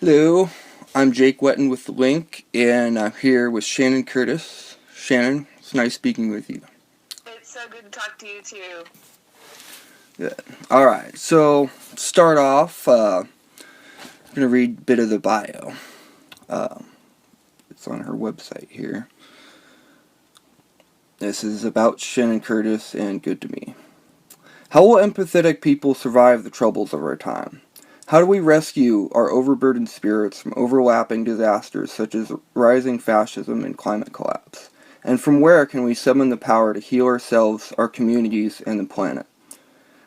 Hello, I'm Jake Wetton with The Link, and I'm here with Shannon Curtis. Shannon, it's nice speaking with you. It's so good to talk to you too. Good. Alright, so start off, I'm going to read a bit of the bio. It's on her website here. This is about Shannon Curtis and Good to Me. How will empathetic people survive the troubles of our time? How do we rescue our overburdened spirits from overlapping disasters such as rising fascism and climate collapse? And from where can we summon the power to heal ourselves, our communities, and the planet?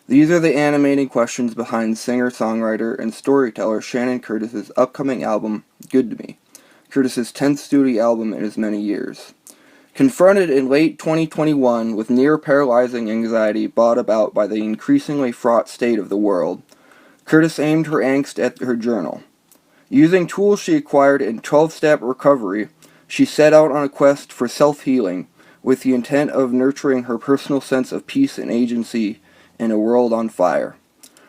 These are the animating questions behind singer-songwriter and storyteller Shannon Curtis's upcoming album, Good to Me, Curtis's 10th studio album in as many years. Confronted in late 2021 with near-paralyzing anxiety brought about by the increasingly fraught state of the world, Curtis aimed her angst at her journal. Using tools she acquired in 12-step recovery, she set out on a quest for self-healing with the intent of nurturing her personal sense of peace and agency in a world on fire.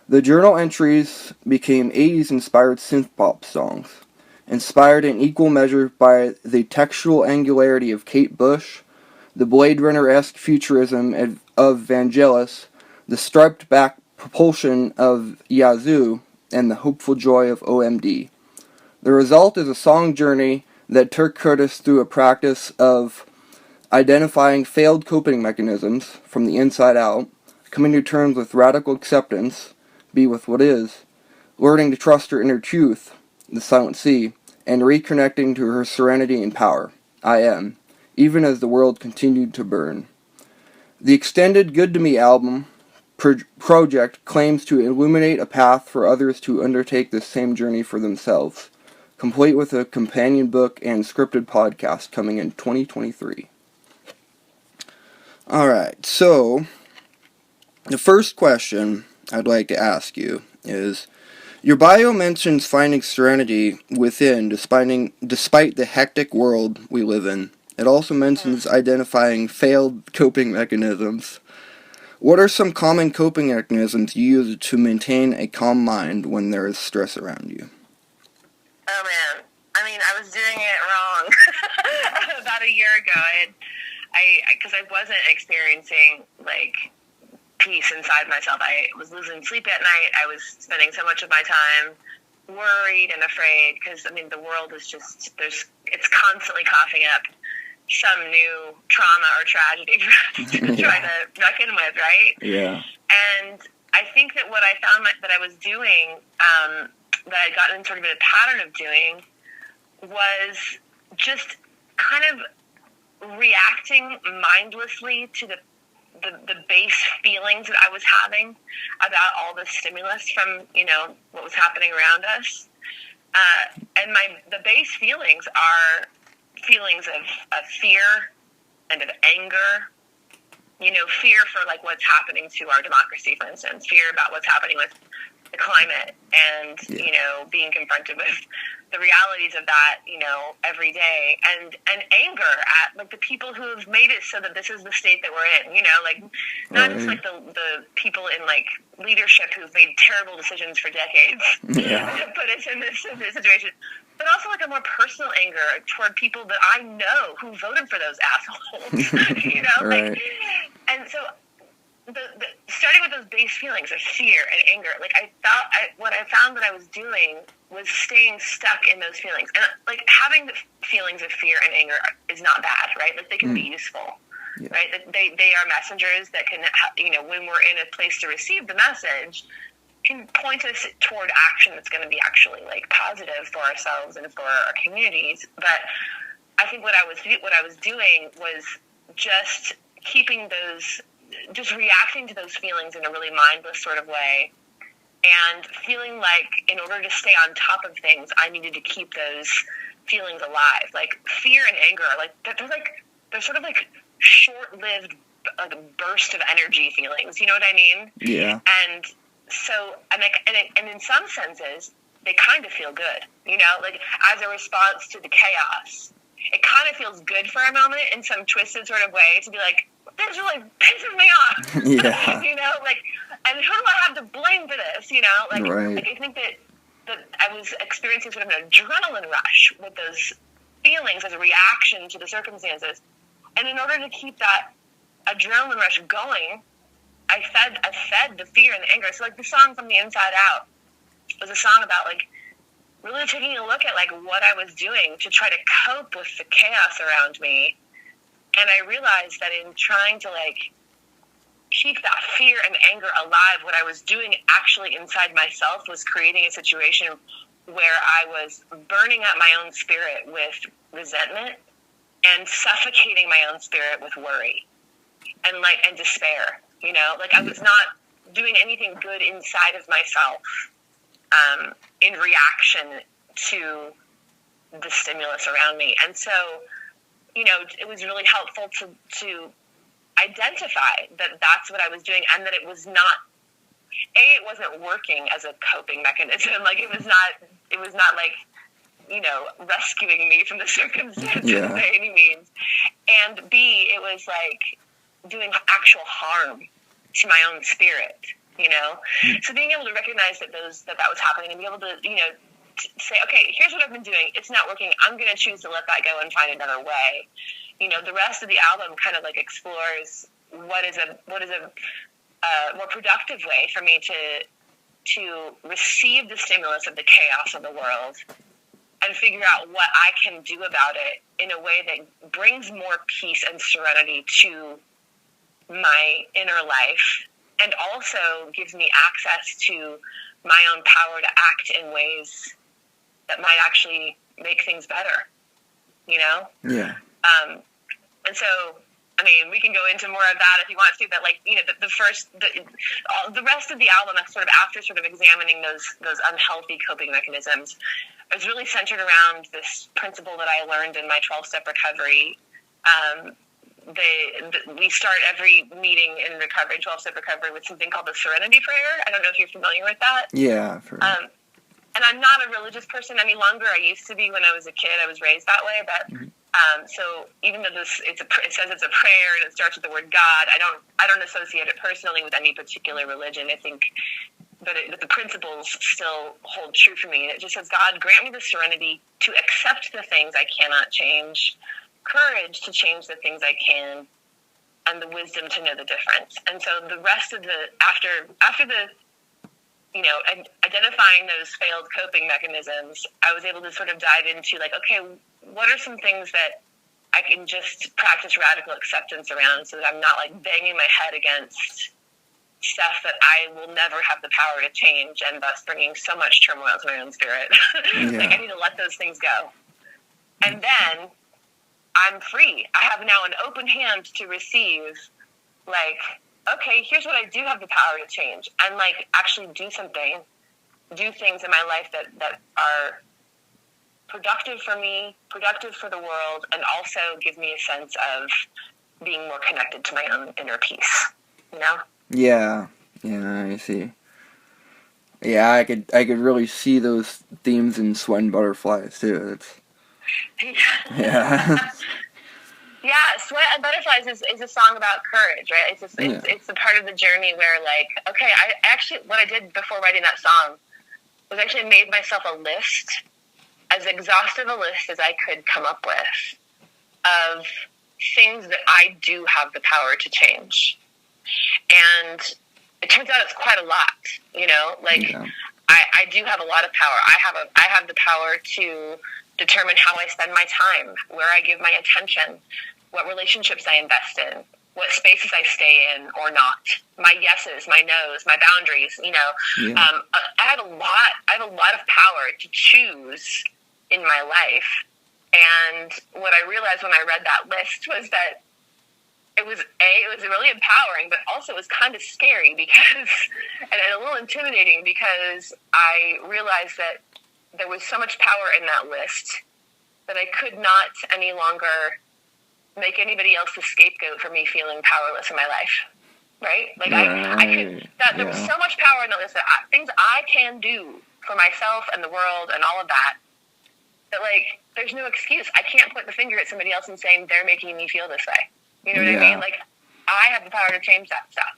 The journal entries became 80s-inspired synth-pop songs, inspired in equal measure by the textual angularity of Kate Bush, the Blade Runner-esque futurism of Vangelis, the striped-back propulsion of Yazoo, and the hopeful joy of OMD. The result is a song journey that took Curtis through a practice of identifying failed coping mechanisms from the inside out, coming to terms with radical acceptance, be with what is, learning to trust her inner truth, the silent sea, and reconnecting to her serenity and power, I am, even as the world continued to burn. The extended Good to Me album project claims to illuminate a path for others to undertake this same journey for themselves, complete with a companion book and scripted podcast coming in 2023. Alright, so the first question I'd like to ask you is, your bio mentions finding serenity within despite the hectic world we live in. It also mentions identifying failed coping mechanisms. What are some common coping mechanisms you use to maintain a calm mind when there is stress around you? Oh man, I mean, I was doing it wrong about a year ago. Because I wasn't experiencing peace inside myself. I was losing sleep at night. I was spending so much of my time worried and afraid because the world is it's constantly coughing up some new trauma or tragedy for us to try to reckon with, right? Yeah. And I think that what I found that I was doing, that I'd gotten in sort of in a pattern of doing, was just kind of reacting mindlessly to the base feelings that I was having about all the stimulus from, what was happening around us. And the base feelings are feelings of fear and of anger. Fear for what's happening to our democracy, for instance, fear about what's happening with the climate and, being confronted with the realities of that, every day, and anger at the people who have made it so that this is the state that we're in, not just the people in leadership who've made terrible decisions for decades to put us in this situation, but also a more personal anger toward people that I know who voted for those assholes, Right. And so starting with those base feelings of fear and anger, what I found that I was doing was staying stuck in those feelings. And having the feelings of fear and anger is not bad, right? They can be useful, right? They are messengers that can, when we're in a place to receive the message, can point us toward action that's going to be actually positive for ourselves and for our communities. But I think what I was doing was just reacting to those feelings in a really mindless sort of way, and feeling like in order to stay on top of things, I needed to keep those feelings alive. Fear and anger are they're sort of short-lived burst of energy feelings. You know what I mean? Yeah. And so, and in some senses, they kind of feel good. As a response to the chaos, it kind of feels good for a moment in some twisted sort of way to be like, this really pisses me off. Yeah. And who do I have to blame for this? Right. I think that that I was experiencing sort of an adrenaline rush with those feelings as a reaction to the circumstances. And in order to keep that adrenaline rush going, I fed the fear and the anger. So like the song From the Inside Out was a song about like really taking a look at like what I was doing to try to cope with the chaos around me. And I realized that in trying to like keep that fear and anger alive, what I was doing actually inside myself was creating a situation where I was burning up my own spirit with resentment and suffocating my own spirit with worry and despair. You know, like I was not doing anything good inside of myself in reaction to the stimulus around me. And so, you know, it was really helpful to identify that that's what I was doing, and that it was not, it wasn't working as a coping mechanism. Like it was not like, you know, rescuing me from the circumstances by any means. And B, it was like doing actual harm to my own spirit, you know? So being able to recognize that that was happening and be able to, you know, say, okay, here's what I've been doing. It's not working. I'm going to choose to let that go and find another way. You know, the rest of the album kind of like explores what is a more productive way for me to receive the stimulus of the chaos of the world and figure out what I can do about it in a way that brings more peace and serenity to my inner life, and also gives me access to my own power to act in ways that might actually make things better, you know? Yeah. And so, I mean, we can go into more of that if you want to, but like, you know, the rest of the album, sort of after sort of examining those unhealthy coping mechanisms, it was really centered around this principle that I learned in my 12-step recovery. We start every meeting in recovery, 12-step recovery, with something called the Serenity Prayer. I don't know if you're familiar with that. Yeah. And I'm not a religious person any longer. I used to be when I was a kid. I was raised that way, but so even though it says it's a prayer and it starts with the word God, I don't associate it personally with any particular religion. I think, but the principles still hold true for me. And it just says, God, grant me the serenity to accept the things I cannot change, courage to change the things I can, and the wisdom to know the difference. And so the rest of after the, you know, identifying those failed coping mechanisms, I was able to sort of dive into like, okay, what are some things that I can just practice radical acceptance around so that I'm not like banging my head against stuff that I will never have the power to change, and thus bringing so much turmoil to my own spirit. Like I need to let those things go. And then I'm free. I have now an open hand to receive, like, okay, here's what I do have the power to change, and like actually do things in my life that are productive for me, productive for the world, and also give me a sense of being more connected to my own inner peace, you know? Yeah, I see. Yeah, I could really see those themes in Sweat and Butterflies too. Yeah. Yeah, Sweat and Butterflies is a song about courage, right? It's a part of the journey where, like, okay, I actually, what I did before writing that song was actually made myself a list, as exhaustive a list as I could come up with, of things that I do have the power to change. And it turns out it's quite a lot, you know? Like, yeah. I do have a lot of power. I have the power to determine how I spend my time, where I give my attention, what relationships I invest in, what spaces I stay in or not, my yeses, my nos, my boundaries, you know. Yeah. I have a lot of power to choose in my life. And what I realized when I read that list was that it was really empowering, but also it was kind of scary because, and a little intimidating, because I realized that there was so much power in that list that I could not any longer make anybody else the scapegoat for me feeling powerless in my life, right? Like there was so much power in the list, that things I can do for myself and the world and all of that, that like, there's no excuse. I can't point the finger at somebody else and saying they're making me feel this way. You know what I mean? Like, I have the power to change that stuff.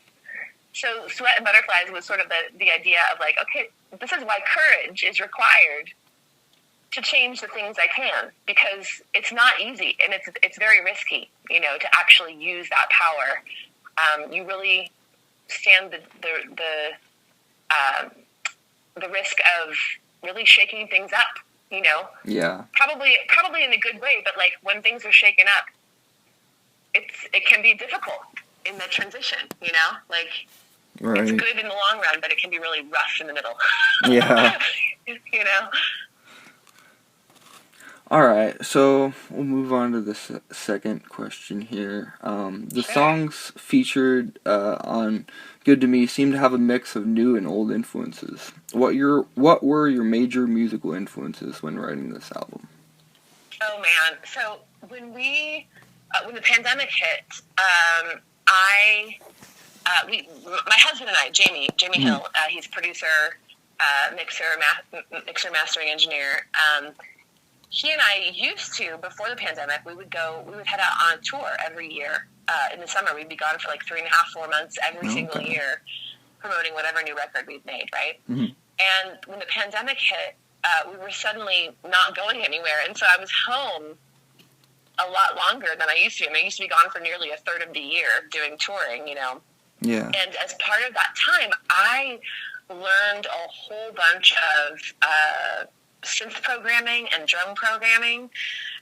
So Sweat and Butterflies was sort of the idea of like, okay, this is why courage is required to change the things I can, because it's not easy and it's very risky, to actually use that power. You really stand the risk of really shaking things up, Yeah. Probably in a good way, but like when things are shaken up, it can be difficult in the transition, like Right. it's good in the long run, but it can be really rough in the middle. Yeah. All right, so we'll move on to the second question here. The Sure. songs featured on "Good to Me" seem to have a mix of new and old influences. What were your major musical influences when writing this album? Oh man! So when the pandemic hit, my husband and I, Jamie Hill, he's producer, mixer, mastering engineer. He and I used to, before the pandemic, we would head out on a tour every year. In the summer, we'd be gone for like 3.5, 4 months every single year, promoting whatever new record we'd made, right? Mm-hmm. And when the pandemic hit, we were suddenly not going anywhere. And so I was home a lot longer than I used to be. I mean, I used to be gone for nearly a third of the year doing touring, Yeah. And as part of that time, I learned a whole bunch of synth programming and drum programming,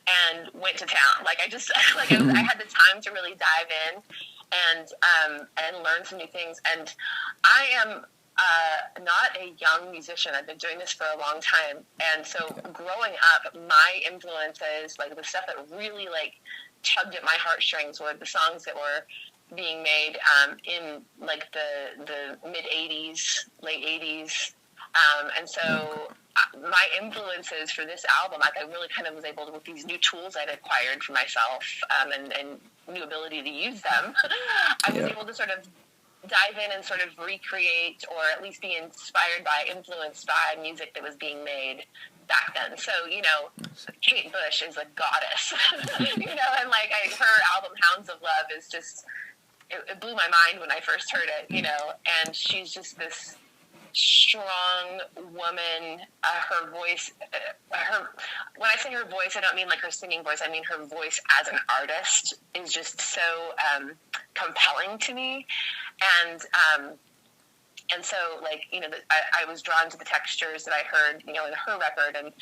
and went to town. Like I had the time to really dive in and learn some new things. And I am not a young musician. I've been doing this for a long time, and so growing up, my influences, like the stuff that really like tugged at my heartstrings, were the songs that were being made in like the mid 80s, late 80s, and so my influences for this album, like I really kind of was able to, with these new tools I'd acquired for myself, and new ability to use them, I was able to sort of dive in and sort of recreate, or at least be inspired by, influenced by music that was being made back then. So, Kate Bush is a goddess, and like her album Hounds of Love is just, it blew my mind when I first heard it, and she's just this strong woman. Her voice, when I say her voice, I don't mean like her singing voice, I mean her voice as an artist is just so compelling to me. And so, like, I was drawn to the textures that I heard, in her record, and,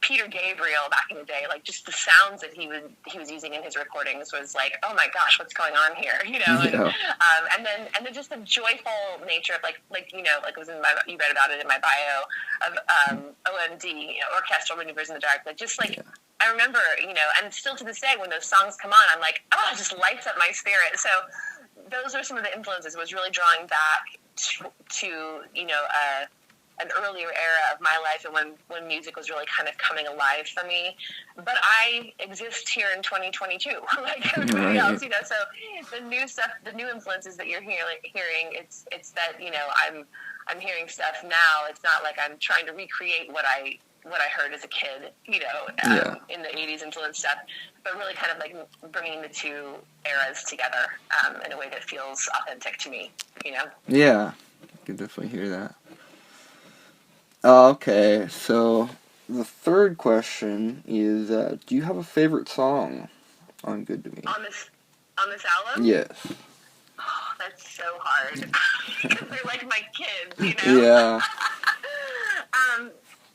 Peter Gabriel back in the day, like, just the sounds that he was using in his recordings was like, oh my gosh, what's going on here, and then just the joyful nature of, like it was you read about it in my bio, of OMD, Orchestral Maneuvers in the Dark, like, just like, I remember, and still to this day, when those songs come on, I'm like, oh, it just lights up my spirit. So those are some of the influences. It was really drawing back to an earlier era of my life, and when music was really kind of coming alive for me. But I exist here in 2022, like everybody else, So the new stuff, the new influences that you're hearing, it's that I'm hearing stuff now. It's not like I'm trying to recreate what I heard as a kid, in the 80s influence stuff, but really kind of like bringing the two eras together in a way that feels authentic to me, Yeah, I can definitely hear that. Okay, so the third question is, do you have a favorite song on Good to Me? On this album? Yes. Oh, that's so hard. Because they're like my kids, Yeah.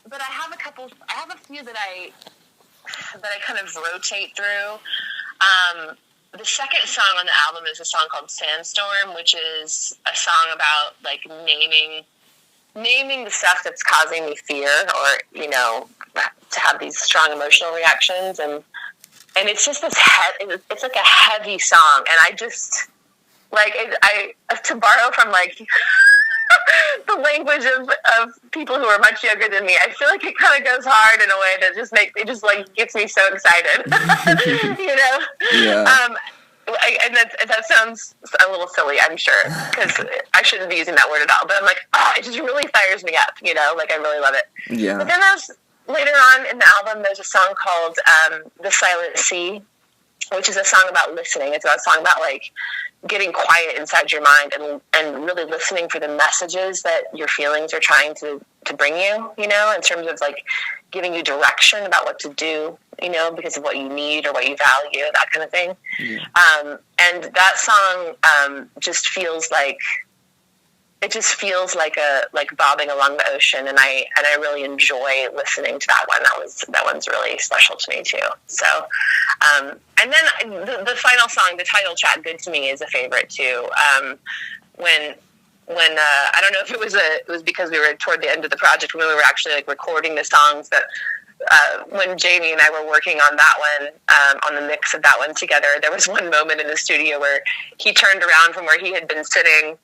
But I have a few that I kind of rotate through. The second song on the album is a song called Sandstorm, which is a song about like naming the stuff that's causing me fear, or to have these strong emotional reactions, and it's just this it's like a heavy song, and I just like I to borrow from like the language of people who are much younger than me, I feel like it kind of goes hard in a way that just like gets me so excited, Yeah. And that sounds a little silly, I'm sure, because I shouldn't be using that word at all. But I'm like, it just really fires me up, like I really love it. Yeah. But then later on in the album, there's a song called "The Silent Sea," which is a song about listening. It's a song about like getting quiet inside your mind and really listening for the messages that your feelings are trying to bring you, you know, in terms of like giving you direction about what to do, you know, because of what you need or what you value, that kind of thing. Yeah. And that song just feels like, it just feels like bobbing along the ocean, and I really enjoy listening to that one. That one's really special to me too. So, and then the final song, the title track, "Good to Me," is a favorite too. When I don't know if it was because we were toward the end of the project when we were actually like recording the songs, but when Jamie and I were working on that one, on the mix of that one together, there was one moment in the studio where he turned around from where he had been sitting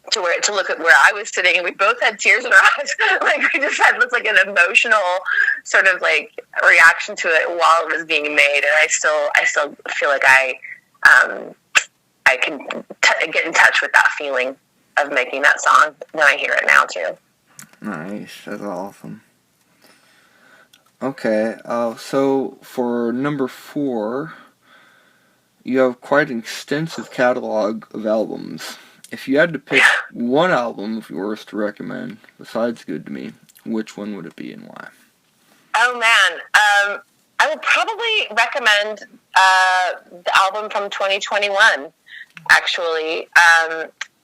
to look at where I was sitting, and we both had tears in our eyes. Like we just had this like an emotional sort of like reaction to it while it was being made, and I still feel like I can get in touch with that feeling of making that song when I hear it now too. Nice, that's awesome. Okay, so for number 4, you have quite an extensive catalog of albums. If you had to pick one album of yours to recommend, besides Good to Me, which one would it be and why? Oh, man. I would probably recommend the album from 2021, actually.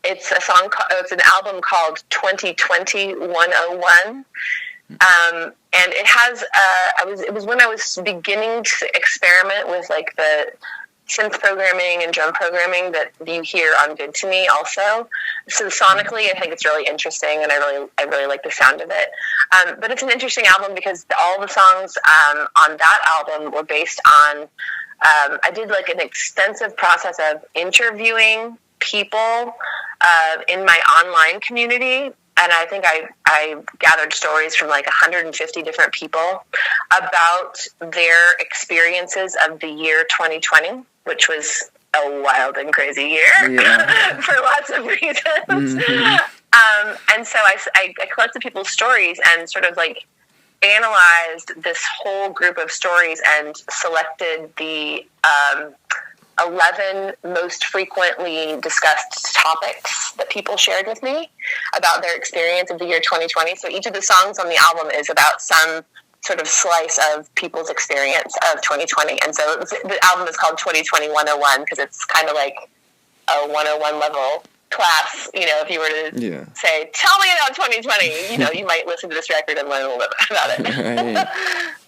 It's an album called 2020 101. And it has, it was when I was beginning to experiment with like the synth programming and drum programming that you hear on Good to Me also. So sonically, I think it's really interesting, and I really like the sound of it. But it's an interesting album because all the songs on that album were based on, I did like an extensive process of interviewing people in my online community. And I think I gathered stories from like 150 different people about their experiences of the year 2020, which was a wild and crazy year for lots of reasons. Mm-hmm. And so I collected people's stories and sort of like analyzed this whole group of stories and selected the 11 most frequently discussed topics that people shared with me about their experience of the year 2020. So each of the songs on the album is about some sort of slice of people's experience of 2020. And so the album is called 2020 101 because it's kind of like a 101 level class. You know, if you were to say, tell me about 2020, you know, you might listen to this record and learn a little bit about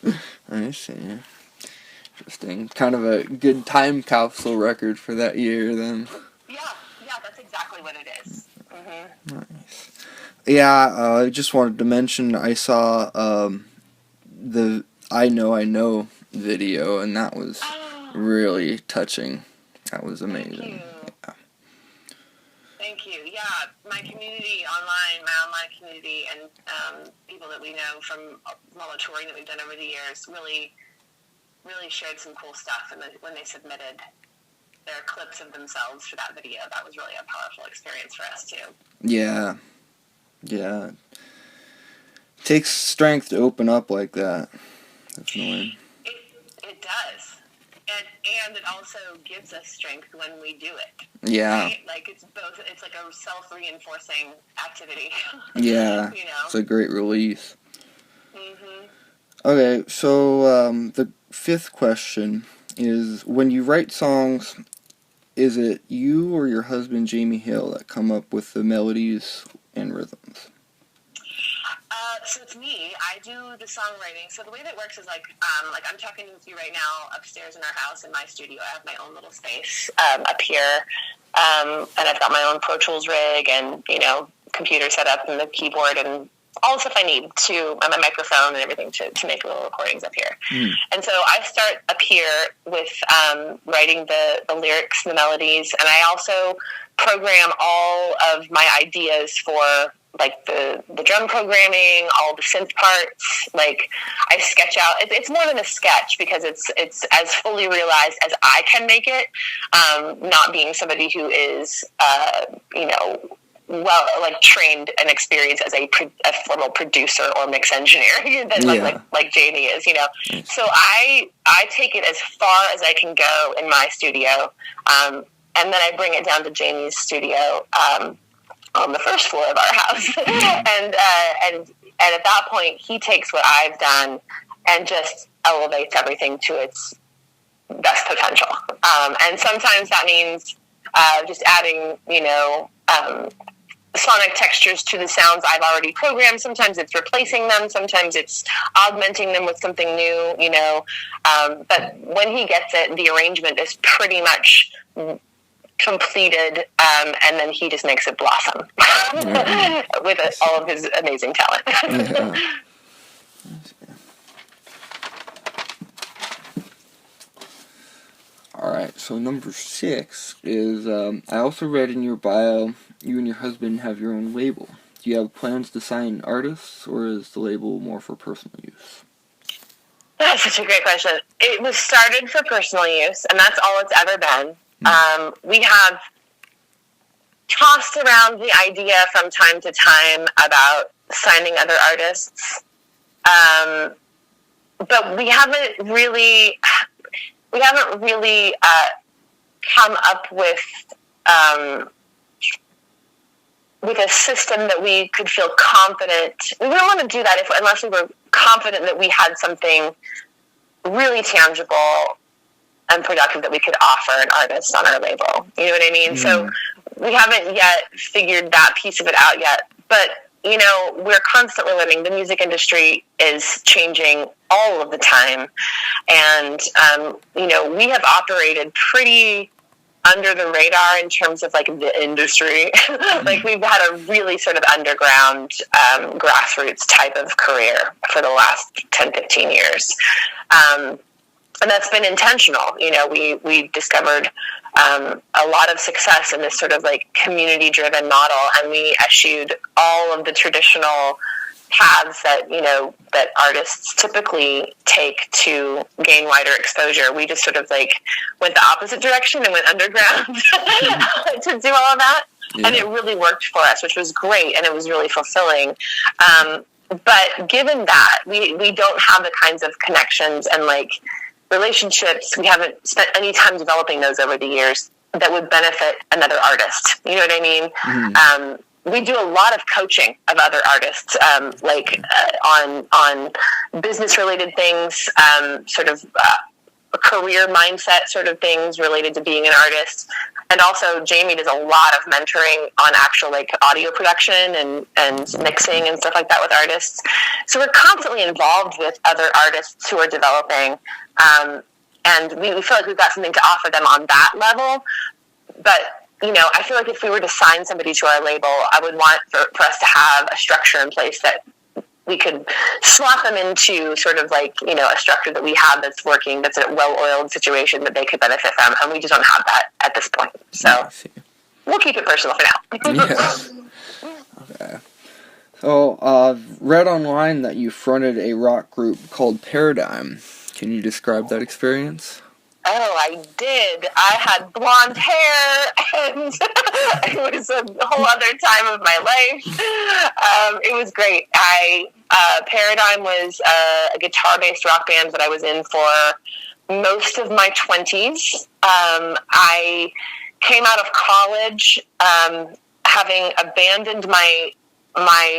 it. I see. Interesting. Kind of a good time capsule record for that year, then. Yeah, that's exactly what it is. Mm-hmm. Nice. Yeah, I just wanted to mention I saw the I Know video, and that was really touching. That was amazing. Thank you. Yeah, my online community, and people that we know from all the touring that we've done over the years really shared some cool stuff, and when they submitted their clips of themselves for that video, that was really a powerful experience for us too. Yeah. It takes strength to open up like that. Definitely. It does. And it also gives us strength when we do it. Yeah. Right? Like it's like a self-reinforcing activity. Yeah. You know? It's a great release. Mm-hmm. Okay, so the 5th question is, when you write songs, is it you or your husband Jamie Hill that come up with the melodies and rhythms? So it's me. I do the songwriting. So the way that works is like I'm talking with you right now upstairs in our house in my studio. I have my own little space up here, and I've got my own Pro Tools rig and, you know, computer set up and the keyboard and all the stuff I need to, my microphone and everything to make little recordings up here. And so I start up here with writing the lyrics and the melodies, and I also program all of my ideas for like the drum programming, all the synth parts. Like I sketch out. It's more than a sketch because it's as fully realized as I can make it. Not being somebody who is, you know, trained and experienced as a formal producer or mix engineer than like Jamie is, Nice. So I take it as far as I can go in my studio, and then I bring it down to Jamie's studio on the first floor of our house, and at that point he takes what I've done and just elevates everything to its best potential, and sometimes that means just adding, sonic textures to the sounds I've already programmed. Sometimes it's replacing them. Sometimes it's augmenting them with something new, but when he gets it, the arrangement is pretty much completed, and then he just makes it blossom with all of his amazing talent. Yeah. All right, so number 6 is, I also read in your bio, you and your husband have your own label. Do you have plans to sign artists, or is the label more for personal use? That's such a great question. It was started for personal use, and that's all it's ever been. We have tossed around the idea from time to time about signing other artists, but we haven't really come up with a system that we could feel confident. We wouldn't want to do that unless we were confident that we had something really tangible and productive that we could offer an artist on our label. You know what I mean? Mm. So we haven't yet figured that piece of it out yet. But, we're constantly learning. The music industry is changing all of the time. And, we have operated pretty under the radar in terms of like the industry. Like we've had a really sort of underground, grassroots type of career for the last 10, 15 years. And that's been intentional. We discovered a lot of success in this sort of like community-driven model, and we eschewed all of the traditional paths that that artists typically take to gain wider exposure. We just sort of like went the opposite direction and went underground to do all of that. Yeah. And it really worked for us, which was great, and it was really fulfilling. But given that, we don't have the kinds of connections and like relationships, we haven't spent any time developing those over the years that would benefit another artist. You know what I mean? Mm-hmm. We do a lot of coaching of other artists, on business-related things, sort of career mindset sort of things related to being an artist. And also, Jamie does a lot of mentoring on actual like audio production and mixing and stuff like that with artists. So we're constantly involved with other artists who are developing, and we feel like we've got something to offer them on that level. But I feel like if we were to sign somebody to our label, I would want for us to have a structure in place that we could slot them into sort of like, a structure that we have that's working, that's a well-oiled situation that they could benefit from. And we just don't have that at this point. So we'll keep it personal for now. Yeah. Okay. So, I've read online that you fronted a rock group called Paradigm. Can you describe that experience? Oh, I did. I had blonde hair, and it was a whole other time of my life. It was great. Paradigm was a guitar-based rock band that I was in for most of my 20s. I came out of college having abandoned my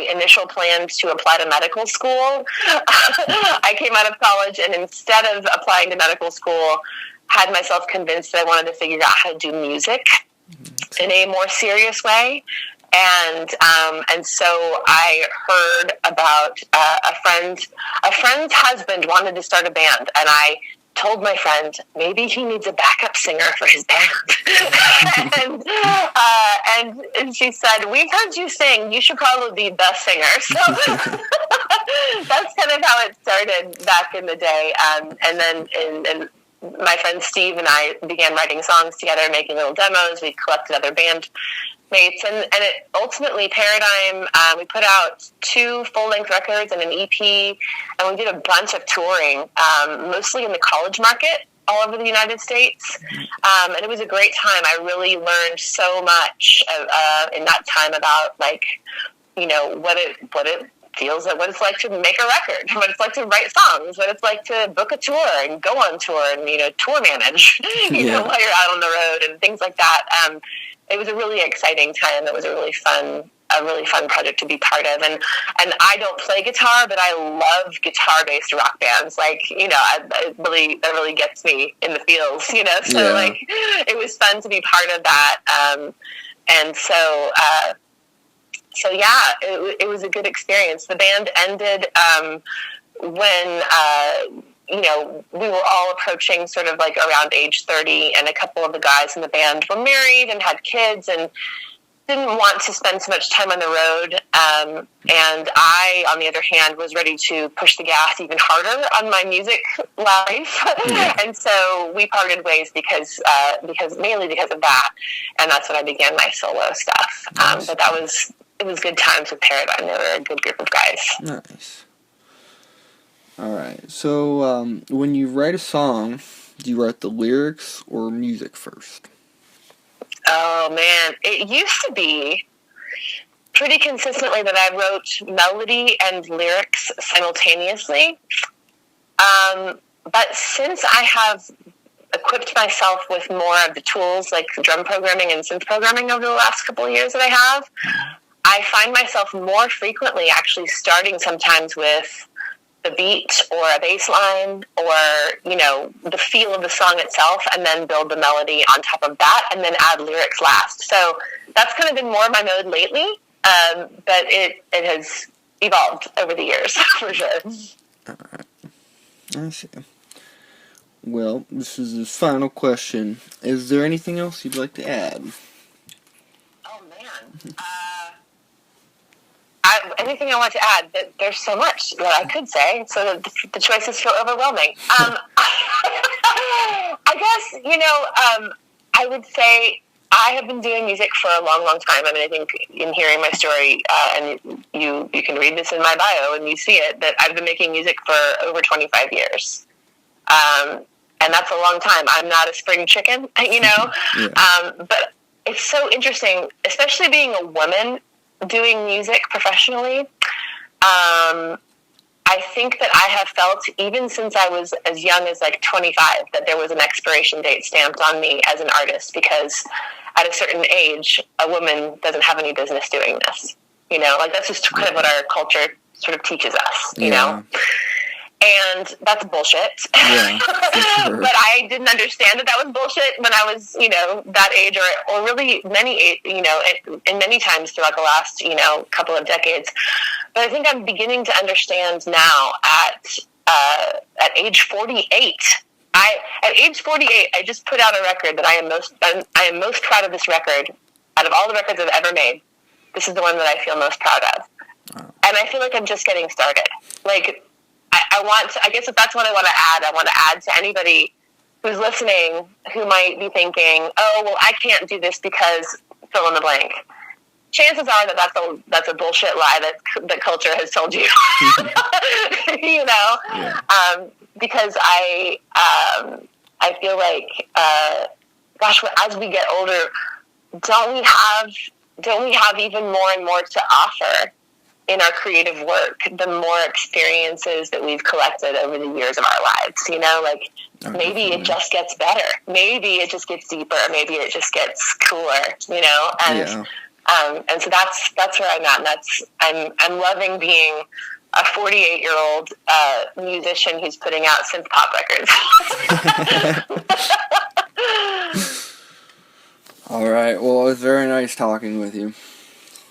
initial plans to apply to medical school. I came out of college, and instead of applying to medical school, had myself convinced that I wanted to figure out how to do music in a more serious way. And so I heard about a friend's husband wanted to start a band, and I told my friend maybe he needs a backup singer for his band. and she said, "We've heard you sing. You should probably be the singer." So that's kind of how it started back in the day. And then in my friend Steve and I began writing songs together, making little demos. We collected other band mates, and it ultimately Paradigm. We put out 2 full-length records and an EP, and we did a bunch of touring, mostly in the college market. all over the United States. And it was a great time. I really learned so much in that time about, like, you know, what it feels like, what it's like to make a record, what it's like to write songs, what it's like to book a tour and go on tour and, you know, tour manage, you know, while you're out on the road and things like that. It was a really exciting time. It was a really fun project to be part of. And I don't play guitar, but I love guitar-based rock bands. Like, you know, that really gets me in the feels, you know? So, like, it was fun to be part of that. And so yeah, it was a good experience. The band ended when, you know, we were all approaching sort of like around age 30, and a couple of the guys in the band were married and had kids and didn't want to spend so much time on the road. And I, on the other hand, was ready to push the gas even harder on my music life. And so we parted ways because mainly because of that. And that's when I began my solo stuff. But it was good times with Paradigm. They were a good group of guys. Nice. All right. So when you write a song, do you write the lyrics or music first? Oh, man. It used to be pretty consistently that I wrote melody and lyrics simultaneously. But since I have equipped myself with more of the tools like drum programming and synth programming over the last couple of years that I have, I find myself more frequently actually starting sometimes with the beat or a bass line or, you know, the feel of the song itself, and then build the melody on top of that and then add lyrics last. So that's kind of been more my mode lately, but it has evolved over the years for sure. All right. I see. Well, this is the final question. Is there anything else you'd like to add? Oh, man. Anything I want to add? There's so much that I could say, so the choices feel overwhelming. I guess, you know, I would say I have been doing music for a long, long time. I mean, I think in hearing my story, and you can read this in my bio and you see it, that I've been making music for over 25 years. And that's a long time. I'm not a spring chicken, you know? But it's so interesting, especially being a woman doing music professionally. I think that I have felt, even since I was as young as like 25, that there was an expiration date stamped on me as an artist, because at a certain age, a woman doesn't have any business doing this. You know, like that's just kind of what our culture sort of teaches us, you know? And that's bullshit. Yeah, sure. But I didn't understand that was bullshit when I was, you know, that age, or really many, you know, in many times throughout the last, you know, couple of decades. But I think I'm beginning to understand now at age 48. At age 48, I just put out a record that I am most proud of. This record, out of all the records I've ever made, this is the one that I feel most proud of. Wow. And I feel like I'm just getting started. Like, I want to, I guess if that's what I want to add to anybody who's listening who might be thinking, oh, well, I can't do this because fill in the blank. Chances are that's a bullshit lie that culture has told you. You know? Because I feel like, gosh, as we get older, don't we have even more and more to offer in our creative work, the more experiences that we've collected over the years of our lives, you know, like maybe it just gets better. Maybe it just gets deeper. Maybe it just gets cooler, you know? And so that's where I'm at. And I'm loving being a 48-year-old musician who's putting out synth pop records. All right. Well, it was very nice talking with you.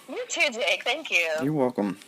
You too, Jake. Thank you. You're welcome.